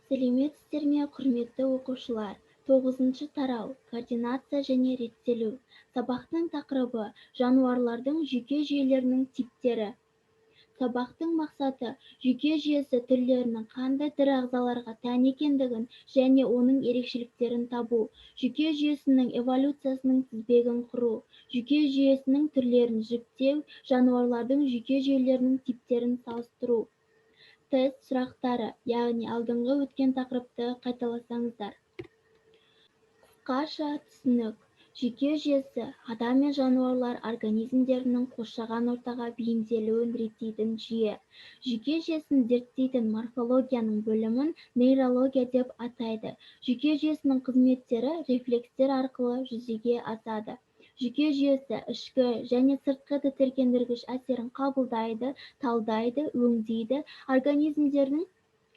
Сәлеметсіздер ме, құрметті оқушылар? 9-шы тарау координация және реттелу. Сабақтың тақырыбы жануарлардың жүйке жүйелерінің типтері. Сабақтың мақсаты жүйке жүйесі түрлерінің қандай тірі ағзаларға тән екендігін және оның ерекшеліктерін табу, жүйке жүйесінің эволюциясының тізбегін құру, жүйке жүйесінің түрлерін жіктеу, жануарлардың жүйке жүйелерінің типтерін салыстыру. Тест сұрақтары, яғни алдыңғы өткен тақырыпты қайталасаңыздар. Қысқаша түсінік. Жүйке жүйесі адам мен жануарлар организмдерінің қоршаған ортаға бейімделуін реттейтін жүйе. Жүйке жүйесін зерттейтін морфологияның бөлімін нейрология деп атайды. Жүйке жүйесінің қызметтері рефлекстер арқылы жүзеге асады. Жүйке жүйесі ішкі және сыртқы тітіркендіргіш әсерін қабылдайды, талдайды, өңдейді, организмдердің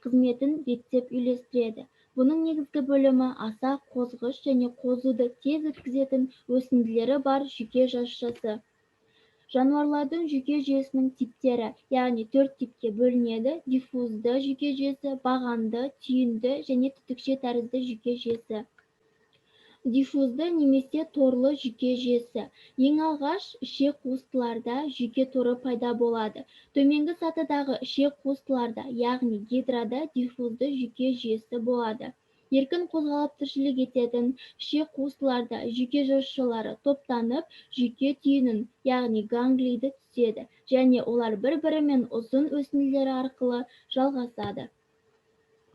қызметін реттеп үйлестіреді. Бұның негізгі бөлімі аса қозғыш және қозуды тез өткізетін өсінділері бар жүйке жасушасы. Жануарлардың жүйке жүйесінің типтері, яғни 4 типке бөлінеді: диффузды жүйке жүйесі, бағанды, түйінді және түтікше тәрізді жүйке жүйесі. Диффузды немесе торлы жүйке жүйесі. Ең алғаш ішек қуыстыларда жүйке торы пайда болады. Төменгі сатыдағы ішек қуыстыларда, яғни гидрада диффузды жүйке жүйесі болады. Еркін қозғалып тіршілік ететін ішек қуыстыларда жүйке жасушалары топтанып, жүйке түйінін, яғни ганглийді түседі, және олар бір-бірімен ұзын өсінділері арқылы жалғасады.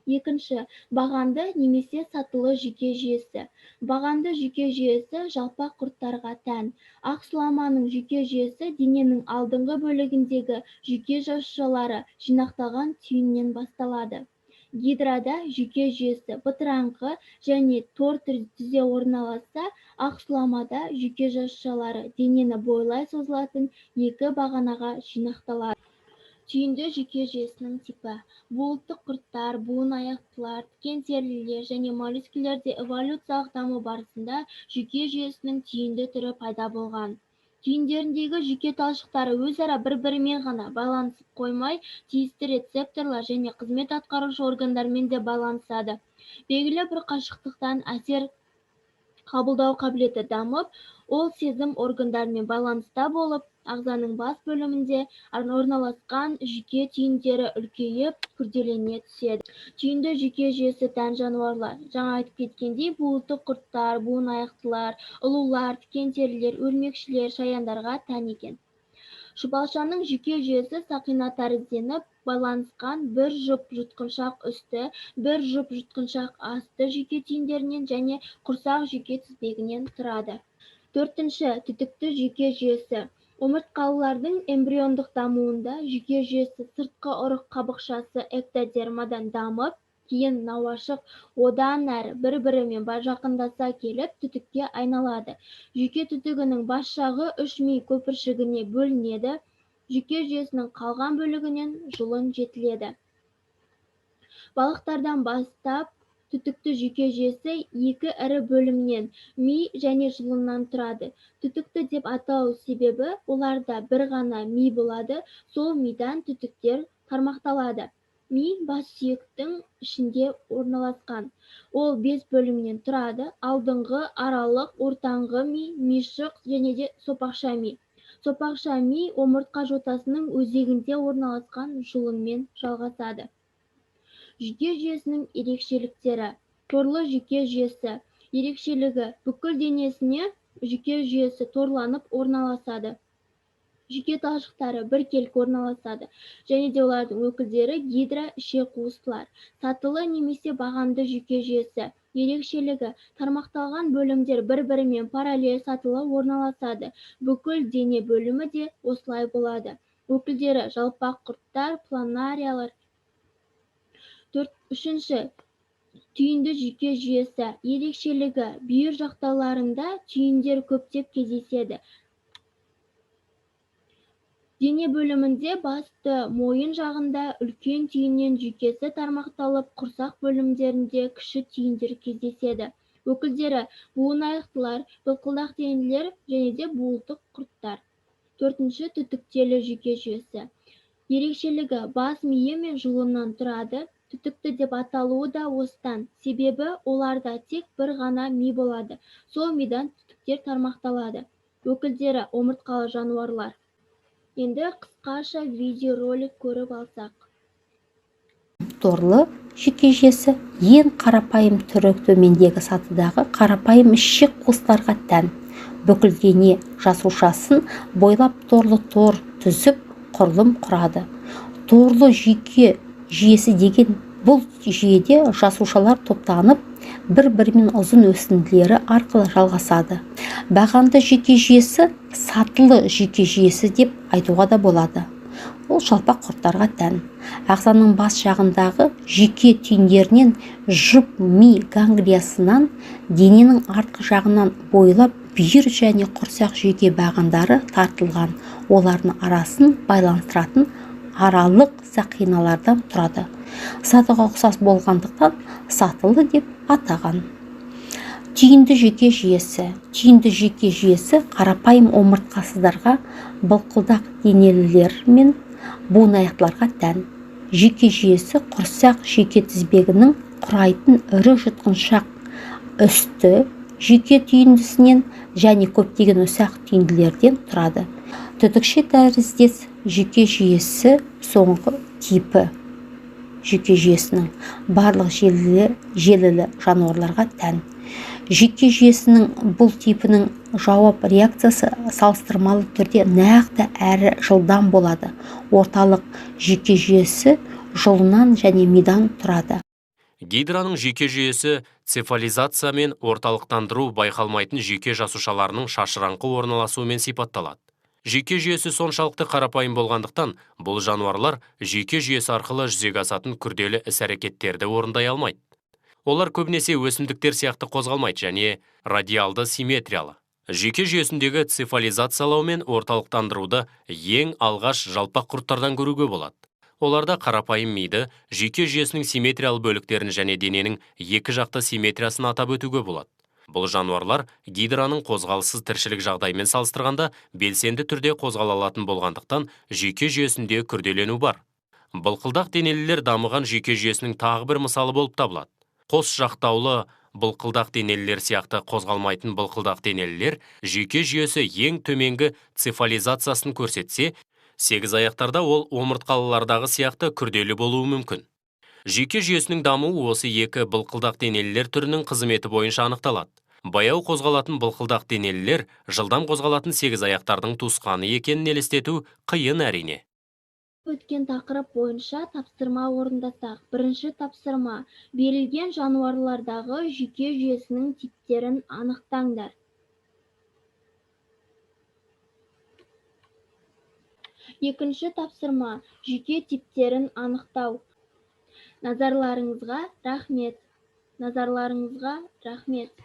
Екінші, бағанды немесе сатылы жүйке жүйесі. Бағанды жүйке жүйесі жалпақ құрттарға тән. Ақсұламаның жүйке жүйесі дененің алдыңғы бөлігіндегі жүйке жасушалары жинақталған түйіннен басталады. Гидрада жүйке жүйесі бытыраңқы және тор түзде орналасса, ақсұламада жүйке жасушалары денені бойлай созылатын екі бағанаға жинақталады. Түйінді жүйке жүйесінің типі. Буылтық құрттар, буынаяқтылар, тікентерілілер және моллюскілерде эволюциялық даму барысында жүйке жүйесінің түйінді түрі пайда болған. Түйіндеріндегі жүйке талшықтары өзара бір-бірімен ғана байланысып қоймай, тиісті рецепторлар және қызмет атқарушы органдармен де байланысады. Белгілі бір қашықтықтан әсер қабылдау қабілеті дамып, ол сезім органдарымен байланыста болып, ағзаның бас бөлімінде орналасқан жүйке түйіндері үлкейіп, күрделене түседі. Түйінді жүйке жүйесі тән жануарлар. Жаңа айтып кеткендей, буылтық құрттар, буынаяқтылар, ұлулар, тікентерілер, өрмекшілер, шаяндарға тән екен. Шұбалшаның жүйке жүйесі сақина тәрізденіп байланысқан бір жұп жұтқыншақ үсті, бір жұп жұтқыншақ асты жүйке түйіндерінен және құрсақ жүйке тізбегінен тұрады. Төртінші, түтікті жүйке жүйесі. Омыртқалылардың эмбриондық дамуында жүйке жүйесі сыртқы ұрық қабықшасы эктодермадан дамып, кейін науашық одан әрі бір-бірімен жақындаса келіп түтікке айналады. Жүйке түтігінің бас жағы 3 ми көпіршігіне бөлінеді. Жүйке жүйесінің қалған бөлігінен жұлын жетіледі. Балықтардан бастап түтікті жүйке жүйесі екі ірі бөлімнен, ми және жұлыннан тұрады. Түтікті деп атау себебі оларда бір ғана ми болады, сол мидан түтіктер тармақталады. Ми бас сүйектің ішінде орналасқан. Ол 5 бөлімнен тұрады: алдыңғы, аралық, ортаңғы ми, мишық және де сопақша ми. Сопақша ми омыртқа жотасының өзегінде орналасқан жұлынмен жалғасады. Жүйке жүйесінің ерекшеліктері. Торлы жүйке жүйесі. Ерекшелігі: бүкіл денесіне жүйке жүйесі торланып орналасады. Жүйке талшықтары біркелкі орналасады, және де олардың өкілдері гидра, ішек қуыстылар. Сатылы немесе бағанды жүйке жүйесі. Ерекшелігі: тармақталған бөлімдер бір-бірімен параллель сатылы орналасады. Бүкіл дене бөлімі де осылай болады. Өкілдері жалпақ құрттар, планариялар. Үшінші, түйінді жүйке жүйесі. Ерекшелігі: бүйір жақтауларында түйіндер көптеп кездеседі. Дене бөлімінде басты мойын жағында үлкен түйіннен жүйкесі тармақталып, құрсақ бөлімдерінде кіші түйіндер кездеседі. Өкілдері буынаяқтылар, былқылдақ денелілер және де буылтық құрттар. Төртінші, түтіктелі жүйке жүйесі. Ерекшелігі: бас миы мен жұлыннан тұрады. түтікті деп аталуы да осыдан. Себебі оларда тек бір ғана ми болады. Сол мидан түтіктер тармақталады. Өкілдері омыртқалы жануарлар. Енді қысқаша видеоролик көріп алсақ. Торлы жүйке жүйесі ең қарапайым түрі төмендегі сатыдағы қарапайым ішек қуыстарға тән. Бүкіл дене жасушасын бойлап торлы тор түзіп құрылым құрады. Торлы жүйке жүйесі деген бұл жүйеде жасушалар топтанып, бір-бірімен ұзын өсінділері арқылы жалғасады. Бағанды жүйке жүйесі сатылы жүйке жүйесі деп айтуға да болады. Ол жалпақ құрттарға тән. Ағзаның бас жағындағы жүйке түйіндерінен жұп ми ганглиясынан дененің артқы жағынан бойлап бүйір және құрсақ жүйке бағандары тартылған. Олардың арасын байланыстыратын аралық сақиналардан тұрады. Сатыға ұқсас болғандықтан сатылы деп атаған. Түйінді жүйке жүйесі. Түйінді жүйке жүйесі қарапайым омыртқасыздарға, былқылдақ денелілер мен буынаяқтыларға тән. Жүйке жүйесі құрсақ жүйке тізбегінің құрайтын ірі жұтқыншақ үсті жүйке түйіндісінен және көптеген ұсақ түйінділерден тұрады. Түтікше тәріздес жүйке жүйесі соңғы типі. Жүйке жүйесінің барлық желілі жануарларға тән. Жүйке жүйесінің бұл типінің жауап реакциясы салыстырмалы түрде нақты әрі жылдам болады. Орталық жүйке жүйесі жұлыннан және мидан тұрады. Гидраның жүйке жүйесі цефализация мен орталықтандыру байқалмайтын жүйке жасушаларының шашыраңқы орналасуымен сипатталады. Жүйке жүйесі соншалықты қарапайым болғандықтан, бұл жануарлар жүйке жүйесі арқылы жүзеге асатын күрделі іс-әрекеттерді орындай алмайды. Олар көбінесе өсімдіктер сияқты қозғалмайды және радиалды симметриялы. Жүйке жүйесіндегі цефализациялау мен орталықтандыруды ең алғаш жалпақ құрттардан көруге болады. Оларда қарапайым миды, жүйке жүйесінің симметриялы бөліктерін және дененің екі жақты симметриясын атап өтуге болады. Бұл жануарлар гидраның қозғалыссыз тіршілік жағдайымен салыстырғанда белсенді түрде қозғала алатын болғандықтан жүйке жүйесінде күрделену бар. Былқылдақ денелілер дамыған жүйке жүйесінің тағы бір мысалы болып табылады. Қос жақтаулы былқылдақ денелілер сияқты қозғалмайтын былқылдақ денелілер жүйке жүйесі ең төменгі цефализациясын көрсетсе, сегіз аяқтарда ол омыртқалылардағы сияқты күрделі болуы мүмкін. Жүйке жүйесінің дамуы осы екі былқылдақ денелілер түрінің қызметі бойынша анықталады. Баяу қозғалатын былқылдақ денелілер жылдам қозғалатын сегіз аяқтардың туысқаны екенін елестету қиын әрине. Өткен тақырып бойынша тапсырма орындасақ. Бірінші тапсырма: берілген жануарлардағы жүйке жүйесінің типтерін анықтаңдар. Екінші тапсырма: жүйке типтерін анықтау. Назарларыңызға рахмет.